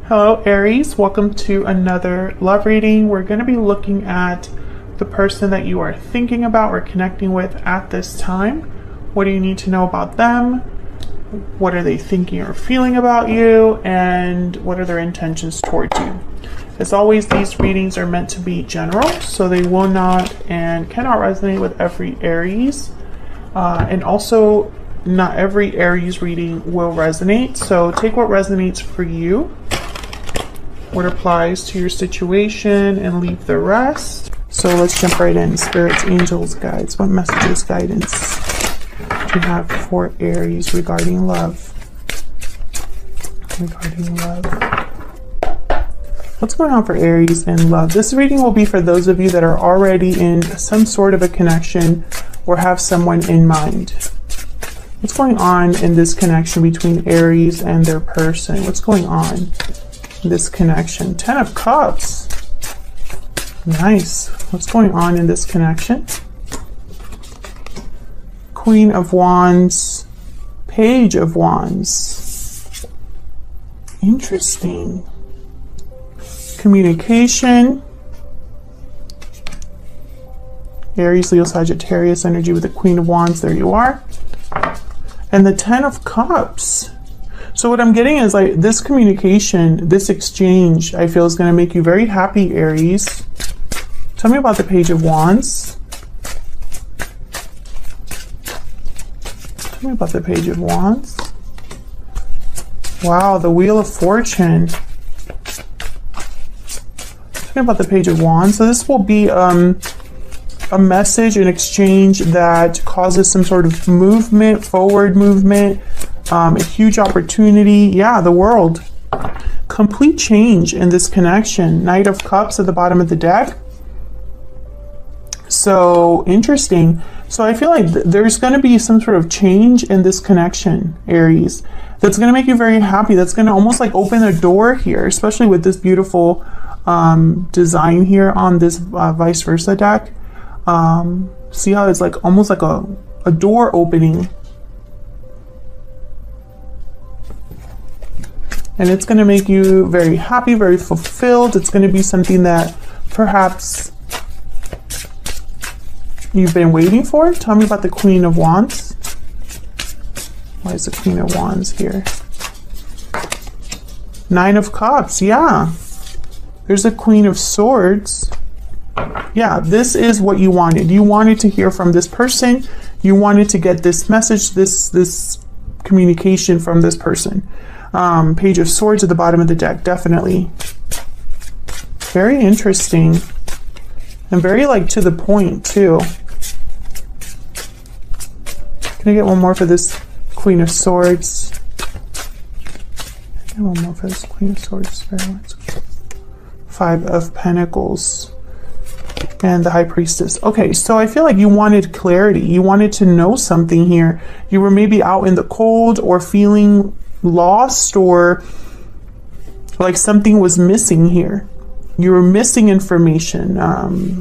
Hello Aries, welcome to another love reading. We're going to be looking at the person that you are thinking about or connecting with at this time. What do you need to know about them? What are they thinking or feeling about you? And what are their intentions towards you? As always, these readings are meant to be general, so they will not and cannot resonate with every Aries. And also, not every Aries reading will resonate, so take what resonates for you, what applies to your situation, and leave the rest. So let's jump right in. Spirits, angels, guides, what messages, guidance do you have for Aries regarding love? What's going on for Aries in love? This reading will be for those of you that are already in some sort of a connection or have someone in mind. What's going on in this connection between Aries and their person? What's going on? This connection? 10 of Cups. Nice. What's going on in this connection? Queen of Wands, Page of Wands. Interesting. Communication. Aries, Leo, Sagittarius energy with the Queen of Wands. There you are. And the 10 of Cups. So what I'm getting is like this communication, this exchange, I feel is going to make you very happy, Aries. Tell me about the Page of Wands. Tell me about the Page of Wands. Wow, the Wheel of Fortune. Tell me about the Page of Wands. So this will be a message, an exchange that causes some sort of movement, forward movement. A huge opportunity. Yeah, the world. Complete change in this connection. Knight of Cups at the bottom of the deck. So interesting. So I feel like there's going to be some sort of change in this connection, Aries, that's going to make you very happy. That's going to almost like open a door here, especially with this beautiful design here on this vice versa deck. See how it's like almost like a door opening. And it's going to make you very happy, very fulfilled. It's going to be something that perhaps you've been waiting for. Tell me about the Queen of Wands. Why is the Queen of Wands here? 9 of Cups, yeah. There's a Queen of Swords. Yeah, this is what you wanted. You wanted to hear from this person. You wanted to get this message, this communication from this person. Page of Swords at the bottom of the deck, definitely. Very interesting. And very like to the point too. Can I get one more for this Queen of Swords? Get one more for this Queen of Swords. 5 of Pentacles. And the High Priestess. Okay, so I feel like you wanted clarity. You wanted to know something here. You were maybe out in the cold or feeling lost, or like something was missing here. You were missing information,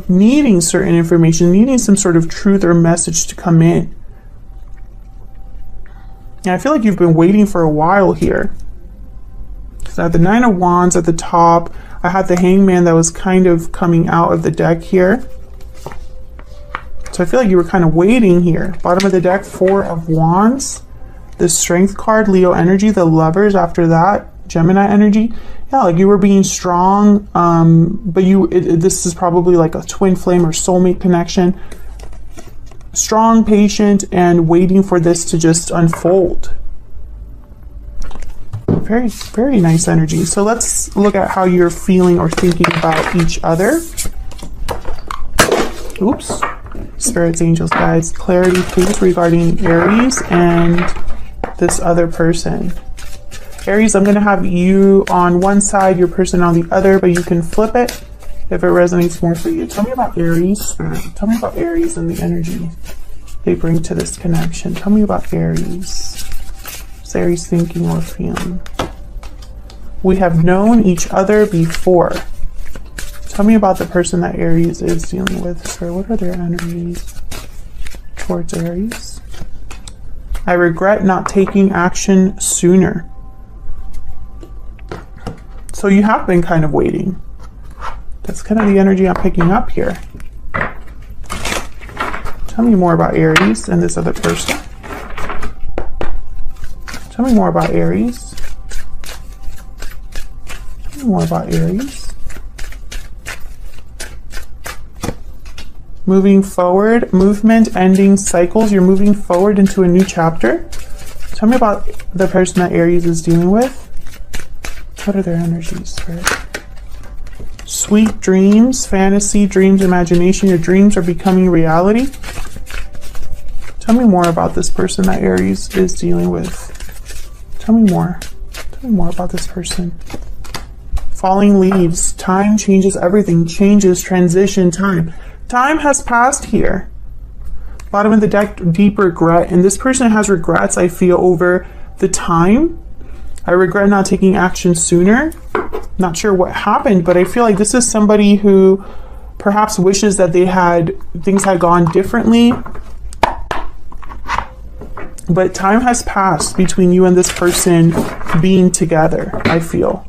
needing certain information, needing some sort of truth or message to come in. And I feel like you've been waiting for a while here. So I have the 9 of Wands at the top. I had the Hangman that was kind of coming out of the deck here. So I feel like you were kind of waiting here. Bottom of the deck, 4 of Wands. The Strength card, Leo energy, the Lovers after that, Gemini energy. Yeah, like you were being strong, but this is probably like a twin flame or soulmate connection. Strong, patient, and waiting for this to just unfold. Very, very nice energy. So let's look at how you're feeling or thinking about each other. Oops. Spirits, angels, guides, clarity, please, regarding Aries and this other person. Aries, I'm going to have you on one side, your person on the other, but you can flip it if it resonates more for you. Tell me about Aries. Tell me about Aries and the energy they bring to this connection. Tell me about Aries. What's Aries thinking or feeling? We have known each other before. Tell me about the person that Aries is dealing with. Sir, what are their energies towards Aries? I regret not taking action sooner. So you have been kind of waiting. That's kind of the energy I'm picking up here. Tell me more about Aries and this other person. Tell me more about Aries. Tell me more about Aries. Moving forward, movement, ending cycles. You're moving forward into a new chapter. Tell me about the person that Aries is dealing with. What are their energies, Spirit? Sweet dreams, fantasy, dreams, imagination. Your dreams are becoming reality. Tell me more about this person that Aries is dealing with. Tell me more. Tell me more about this person. Falling leaves. Time changes everything. Changes, transition, time. Time has passed here. Bottom of the deck, deep regret. And this person has regrets, I feel, over the time. I regret not taking action sooner. Not sure what happened, but I feel like this is somebody who perhaps wishes that things had gone differently. But time has passed between you and this person being together, I feel.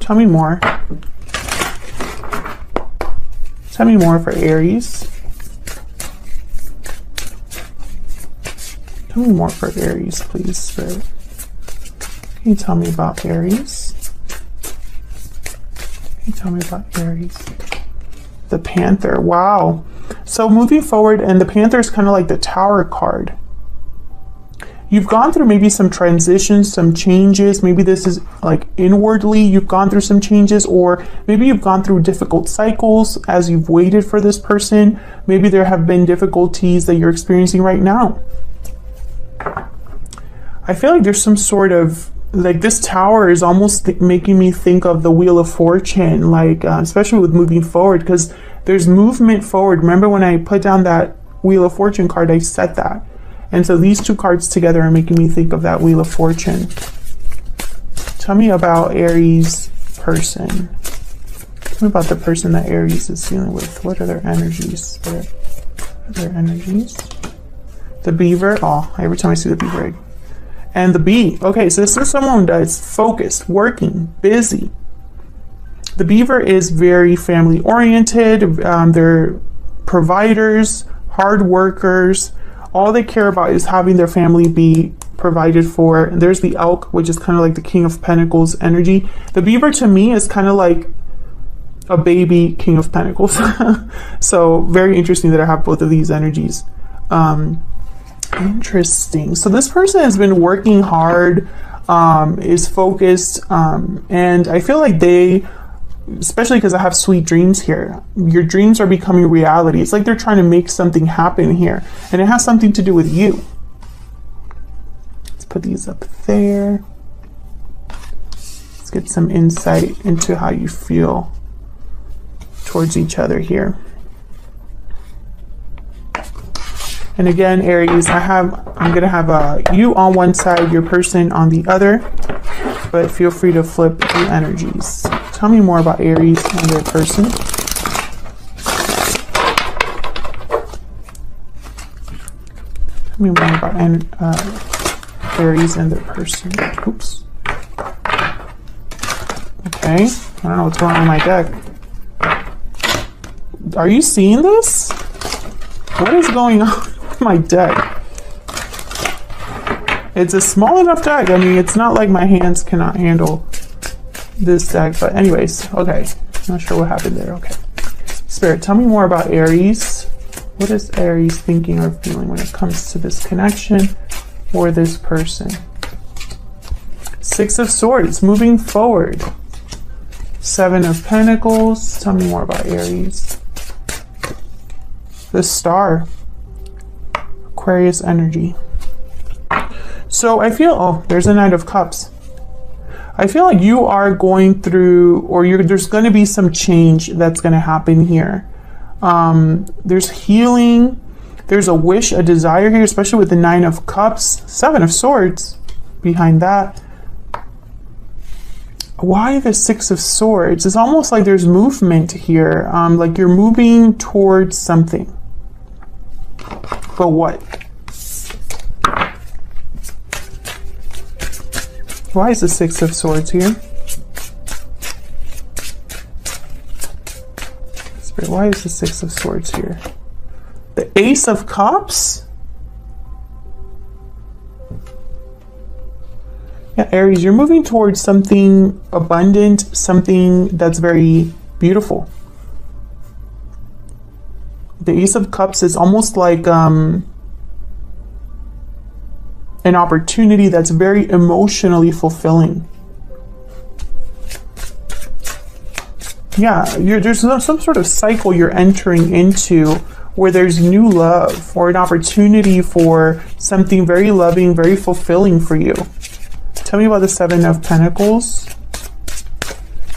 Tell me more. Tell me more for Aries. Tell me more for Aries, please, Spirit. Can you tell me about Aries? Can you tell me about Aries? The Panther. Wow. So moving forward, and the Panther is kind of like the Tower card. You've gone through maybe some transitions, some changes. Maybe this is like inwardly you've gone through some changes, or maybe you've gone through difficult cycles as you've waited for this person. Maybe there have been difficulties that you're experiencing right now. I feel like there's some sort of, like, this Tower is almost making me think of the Wheel of Fortune, like especially with moving forward, because there's movement forward. Remember when I put down that Wheel of Fortune card, I said that. And so these two cards together are making me think of that Wheel of Fortune. Tell me about Aries person. Tell me about the person that Aries is dealing with. What are their energies? What are their energies? The Beaver. Oh, every time I see the Beaver egg. And the Bee. Okay, so this is someone that's focused, working, busy. The Beaver is very family oriented. They're providers, hard workers. All they care about is having their family be provided for. And there's the Elk, which is kind of like the King of Pentacles energy. The Beaver to me is kind of like a baby King of Pentacles. So very interesting that I have both of these energies. Interesting. So this person has been working hard, is focused, and I feel like they, especially because I have sweet dreams here, your dreams are becoming reality. It's like they're trying to make something happen here, and it has something to do with you. Let's put these up there. Let's get some insight into how you feel towards each other here. And again, Aries, I'm gonna have you on one side, your person on the other, but feel free to flip the energies. Tell me more about Aries and their person. Tell me more about Aries and their person. Oops. Okay, I don't know what's going on my deck. Are you seeing this? What is going on? My deck. It's a small enough deck. I mean, it's not like my hands cannot handle this deck, but anyways, okay. Not sure what happened there. Okay. Spirit, tell me more about Aries. What is Aries thinking or feeling when it comes to this connection or this person? Six of Swords, moving forward. Seven of Pentacles. Tell me more about Aries. The Star. Aquarius energy. So I feel, oh, there's a Knight of Cups. I feel like you are going through, or there's going to be some change that's going to happen here. There's healing. There's a wish, a desire here, especially with the Nine of Cups. Seven of Swords behind that. Why the Six of Swords? It's almost like there's movement here. Like you're moving towards something. But what? Why is the Six of Swords here? Spirit, why is the Six of Swords here? The Ace of Cups? Yeah, Aries, you're moving towards something abundant, something that's very beautiful. The Ace of Cups is almost like an opportunity that's very emotionally fulfilling. Yeah, there's some sort of cycle you're entering into where there's new love or an opportunity for something very loving, very fulfilling for you. Tell me about the Seven of Pentacles.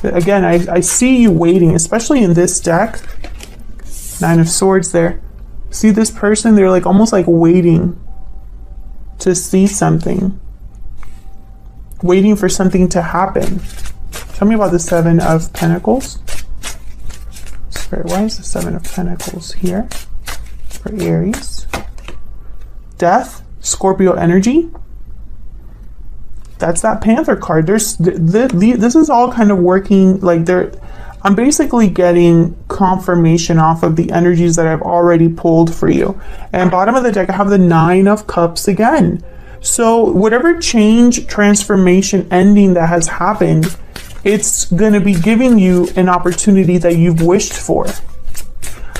Again, I see you waiting, especially in this deck. Nine of Swords there. See this person? They're like almost like waiting to see something. Waiting for something to happen. Tell me about the Seven of Pentacles. Spirit, why is the Seven of Pentacles here for Aries? Death, Scorpio energy. That's that Panther card. This is all kind of working like I'm basically getting confirmation off of the energies that I've already pulled for you. And bottom of the deck, I have the Nine of Cups again. So whatever change, transformation, ending that has happened, it's going to be giving you an opportunity that you've wished for.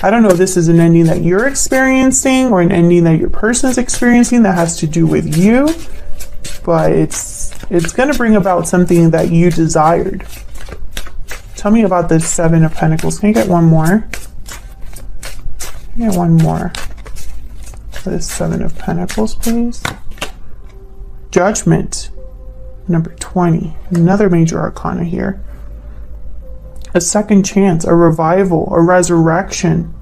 I don't know if this is an ending that you're experiencing or an ending that your person is experiencing that has to do with you, but it's going to bring about something that you desired. Tell me about the Seven of Pentacles. Can you get one more? Can you get one more for the Seven of Pentacles, please? Judgment, number 20. Another major arcana here. A second chance, a revival, a resurrection.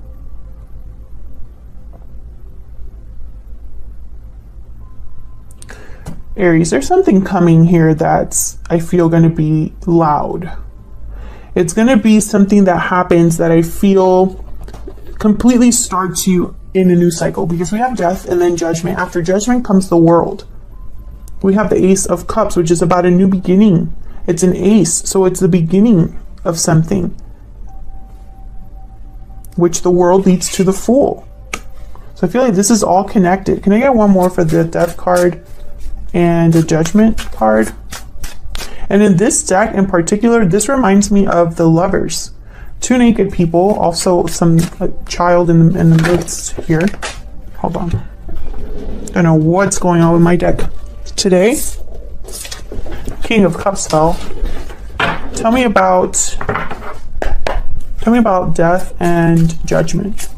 Aries, there's something coming here that's, I feel, going to be loud. It's going to be something that happens that I feel completely starts you in a new cycle, because we have death and then judgment. After judgment comes the world. We have the Ace of Cups, which is about a new beginning. It's an ace, so it's the beginning of something, which the world leads to the Fool. So I feel like this is all connected. Can I get one more for the Death card and the Judgment card? And in this deck in particular, this reminds me of the Lovers. Two naked people, also some child in the midst here. Hold on. I don't know what's going on with my deck today. King of Cups fell. Tell me about death and judgment.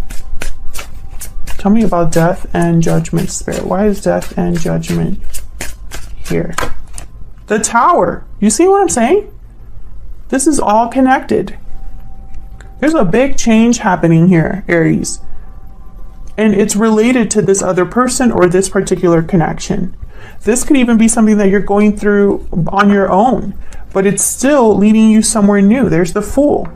Tell me about death and judgment, Spirit. Why is death and judgment here? The Tower. You see what I'm saying? This is all connected. There's a big change happening here, Aries. And it's related to this other person or this particular connection. This could even be something that you're going through on your own, but it's still leading you somewhere new. There's the Fool.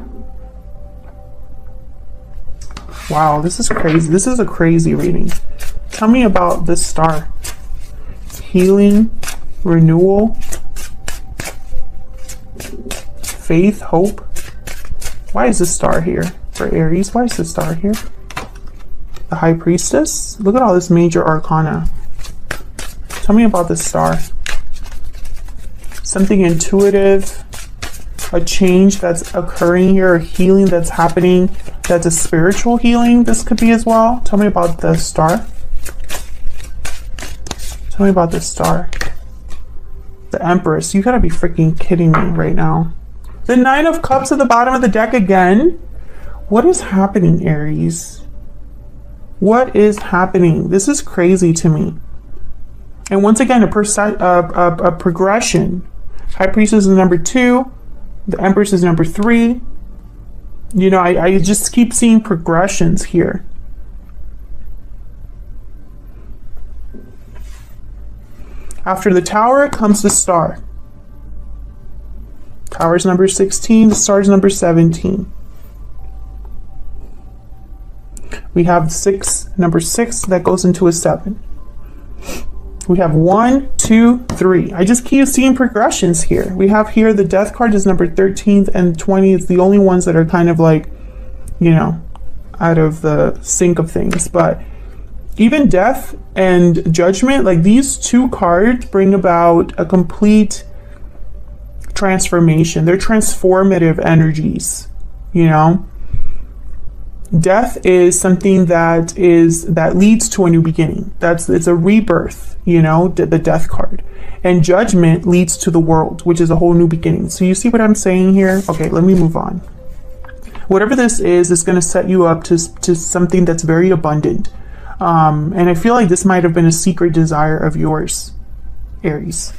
Wow, this is crazy. This is a crazy reading. Tell me about this Star. Healing, renewal, faith, hope. Why is this Star here for Aries? Why is this Star here? The High Priestess. Look at all this major arcana. Tell me about this Star. Something intuitive, a change that's occurring here, a healing that's happening, that's a spiritual healing. This could be as well. Tell me about the Star. Tell me about this Star. The Empress. You gotta be freaking kidding me right now. The Nine of Cups at the bottom of the deck again. What is happening, Aries? What is happening? This is crazy to me. And once again, a progression. High Priestess is number 2. The Empress is number 3. You know, I just keep seeing progressions here. After the Tower comes the Star. Tower's number 16, the Star's number 17. We have number 6 that goes into a 7. We have 1, 2, 3. I just keep seeing progressions here. We have here the Death card is number 13 and 20. It's the only ones that are kind of like you know, out of the sync of things. But even death and judgment, like these two cards bring about a complete transformation. They're transformative energies, you know. Death is something that leads to a new beginning. It's a rebirth, you know, the death card. And judgment leads to the world, which is a whole new beginning. So you see what I'm saying here? Okay, let me move on. Whatever this is going to set you up to something that's very abundant. And I feel like this might have been a secret desire of yours, Aries.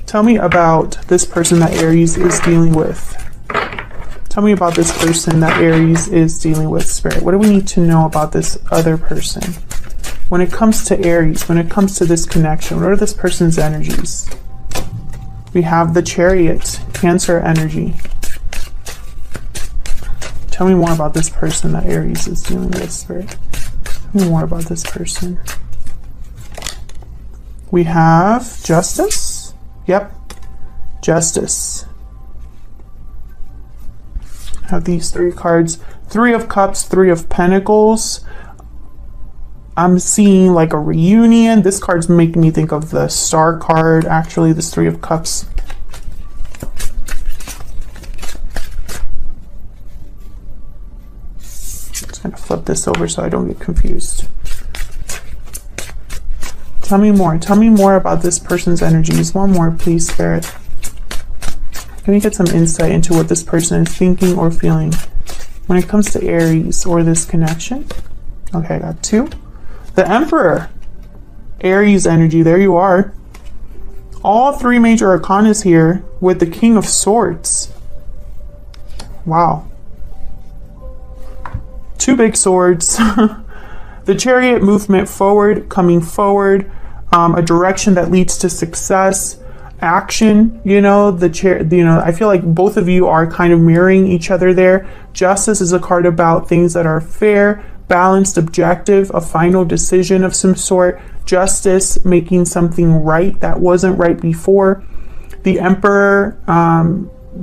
Tell me about this person that Aries is dealing with. Tell me about this person that Aries is dealing with, Spirit. What do we need to know about this other person? When it comes to Aries, when it comes to this connection, what are this person's energies? We have the Chariot, Cancer energy. Tell me more about this person that Aries is dealing with, Spirit. Tell me more about this person. We have Justice. Yep, Justice. Have these three cards. Three of Cups, Three of Pentacles. I'm seeing like a reunion. This card's making me think of the Star card, actually, this Three of Cups. Just gonna flip this over so I don't get confused. Tell me more. Tell me more about this person's energies. One more, please, Spirit. Can you get some insight into what this person is thinking or feeling when it comes to Aries or this connection? Okay, I got two. The Emperor, Aries energy, there you are. All three major arcanas here with the King of Swords. Wow. Two big swords. The Chariot, movement forward, coming forward, a direction that leads to success, action, you know, I feel like both of you are kind of mirroring each other there. Justice is a card about things that are fair, balanced, objective, a final decision of some sort. Justice, making something right that wasn't right before. The Emperor,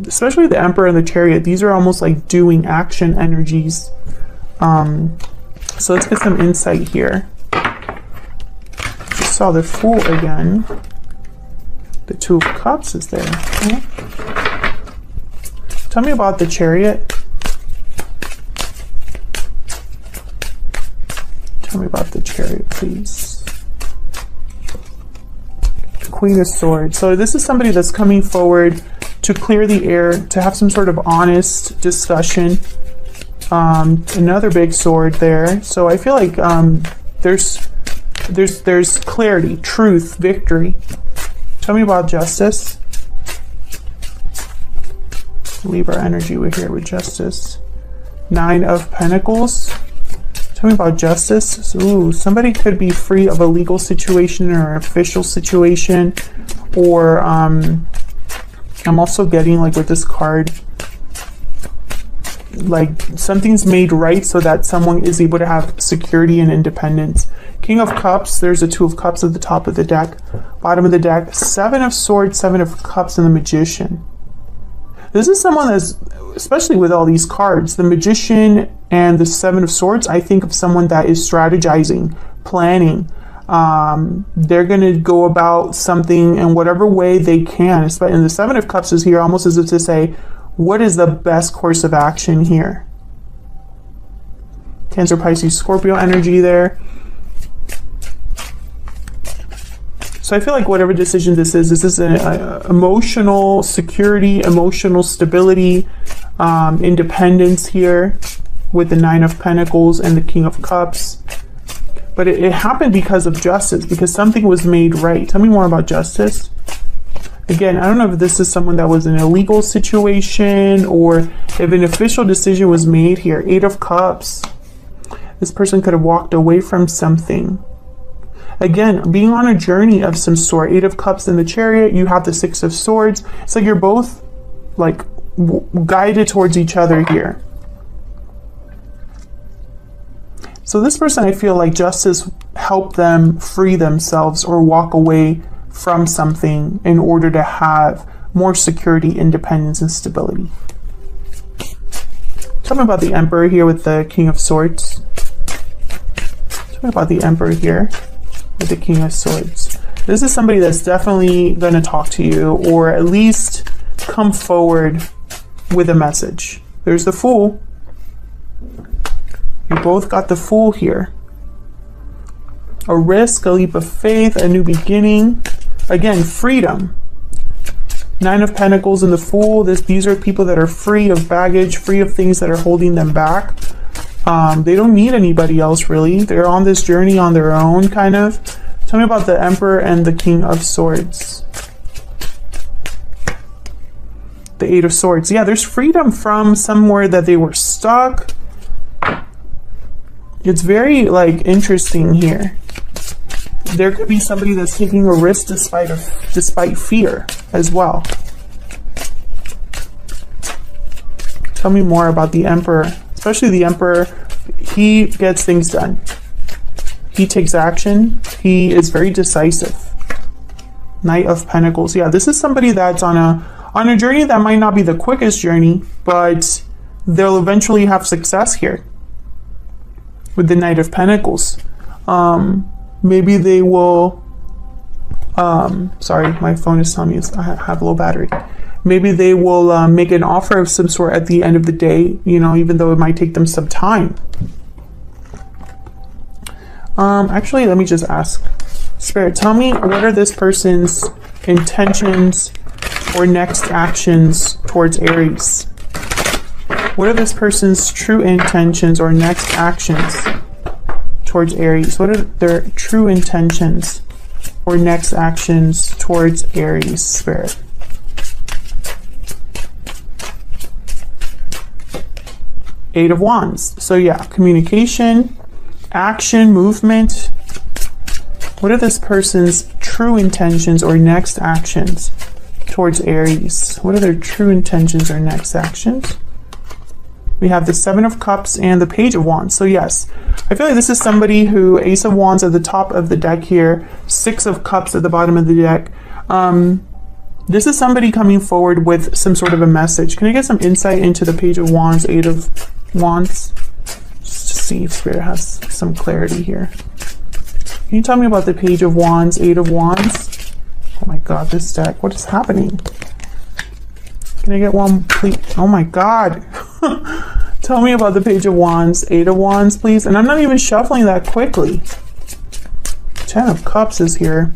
especially the Emperor and the Chariot, these are almost like doing action energies. So let's get some insight here. Just saw the Fool again. The Two of Cups is there. Okay. Tell me about the Chariot. Tell me about the Chariot, please. Queen of Swords. So this is somebody that's coming forward to clear the air, to have some sort of honest discussion. Another big sword there. So I feel like there's clarity, truth, victory. Tell me about Justice. Libra energy, we're here with Justice. Nine of Pentacles. Tell me about Justice. Ooh, somebody could be free of a legal situation or an official situation. Or I'm also getting, like with this card, like something's made right so that someone is able to have security and independence. King of Cups, there's a Two of Cups at the top of the deck. Bottom of the deck, Seven of Swords, Seven of Cups, and the Magician. This is someone that's, especially with all these cards, the Magician and the Seven of Swords, I think of someone that is strategizing, planning. They're going to go about something in whatever way they can. And the Seven of Cups is here almost as if to say, what is the best course of action here? Cancer, Pisces, Scorpio energy there. So I feel like whatever decision this is an emotional security, emotional stability, independence here with the Nine of Pentacles and the King of Cups. But it happened because of Justice, because something was made right. Tell me more about Justice. Again, I don't know if this is someone that was in a legal situation or if an official decision was made here. Eight of Cups. This person could have walked away from something. Again, being on a journey of some sort. Eight of Cups in the Chariot. You have the Six of Swords. It's like you're both like guided towards each other here. So this person, I feel like Justice helped them free themselves or walk away from something in order to have more security, independence, and stability. Tell me about the Emperor here with the King of Swords. Tell me about the Emperor here with the King of Swords. This is somebody that's definitely going to talk to you, or at least come forward with a message. There's the Fool. You both got the Fool here. A risk, a leap of faith, a new beginning. Again, freedom. Nine of Pentacles and the Fool. These are people that are free of baggage, free of things that are holding them back. They don't need anybody else, really. They're on this journey on their own, kind of. Tell me about the Emperor and the King of Swords. The Eight of Swords. Yeah, there's freedom from somewhere that they were stuck. It's very, like, interesting here. There could be somebody that's taking a risk despite fear as well. Tell me more about the Emperor. Especially the Emperor. He gets things done. He takes action. He is very decisive. Knight of Pentacles. Yeah, this is somebody that's on a journey that might not be the quickest journey, but they'll eventually have success here with the Knight of Pentacles. Maybe they will, sorry, my phone is telling me I have low battery. Maybe they will make an offer of some sort at the end of the day, you know, even though it might take them some time. Actually, let me just ask. Spirit, tell me, what are this person's intentions or next actions towards Aries? What are this person's true intentions or next actions towards Aries? What are their true intentions or next actions towards Aries, Spirit? Eight of Wands. So yeah, communication, action, movement. What are this person's true intentions or next actions towards Aries? What are their true intentions or next actions? We have the Seven of Cups and the Page of Wands. So yes, I feel like this is somebody who, Ace of Wands at the top of the deck here, Six of Cups at the bottom of the deck. This is somebody coming forward with some sort of a message. Can I get some insight into the Page of Wands, Eight of Wands? Just to see if Spirit has some clarity here. Can you tell me about the Page of Wands, Eight of Wands? Oh my God, this deck, what is happening? Can I get one, please? Oh my God. Tell me about the Page of Wands, Eight of Wands, please. And I'm not even shuffling that quickly. Ten of Cups is here.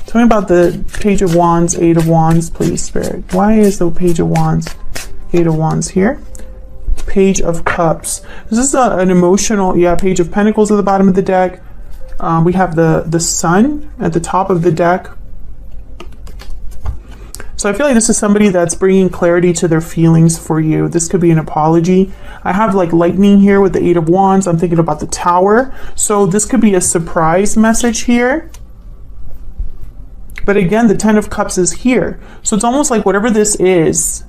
Tell me about the Page of Wands, Eight of Wands, please, Spirit. Why is the Page of Wands, Eight of Wands here? Page of Cups. This is an emotional, yeah, Page of Pentacles at the bottom of the deck. We have the Sun at the top of the deck. So I feel like this is somebody that's bringing clarity to their feelings for you. This could be an apology. I have like lightning here with the Eight of Wands. I'm thinking about the Tower. So this could be a surprise message here. But again, the Ten of Cups is here. So it's almost like whatever this is,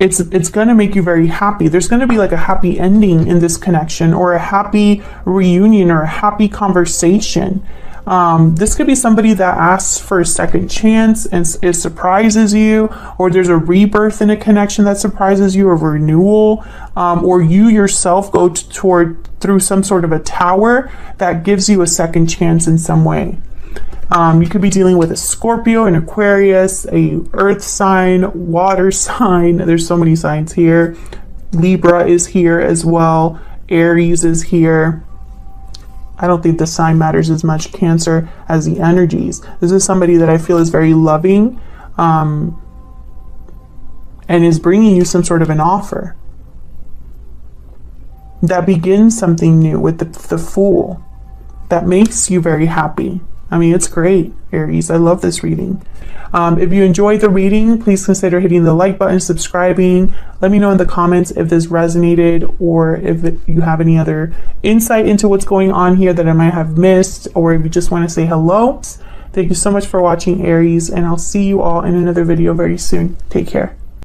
it's going to make you very happy. There's going to be like a happy ending in this connection, or a happy reunion, or a happy conversation. This could be somebody that asks for a second chance and it surprises you, or there's a rebirth in a connection that surprises you, a renewal, or you yourself go through some sort of a tower that gives you a second chance in some way. You could be dealing with a Scorpio, an Aquarius, a earth sign, water sign. There's so many signs here. Libra is here as well. Aries is here. I don't think the sign matters as much, Cancer, as the energies. This is somebody that I feel is very loving, and is bringing you some sort of an offer that begins something new with the Fool, that makes you very happy. I mean, it's great, Aries. I love this reading. If you enjoyed the reading, please consider hitting the like button, subscribing. Let me know in the comments if this resonated, or if you have any other insight into what's going on here that I might have missed, or if you just want to say hello. Thank you so much for watching, Aries, and I'll see you all in another video very soon. Take care.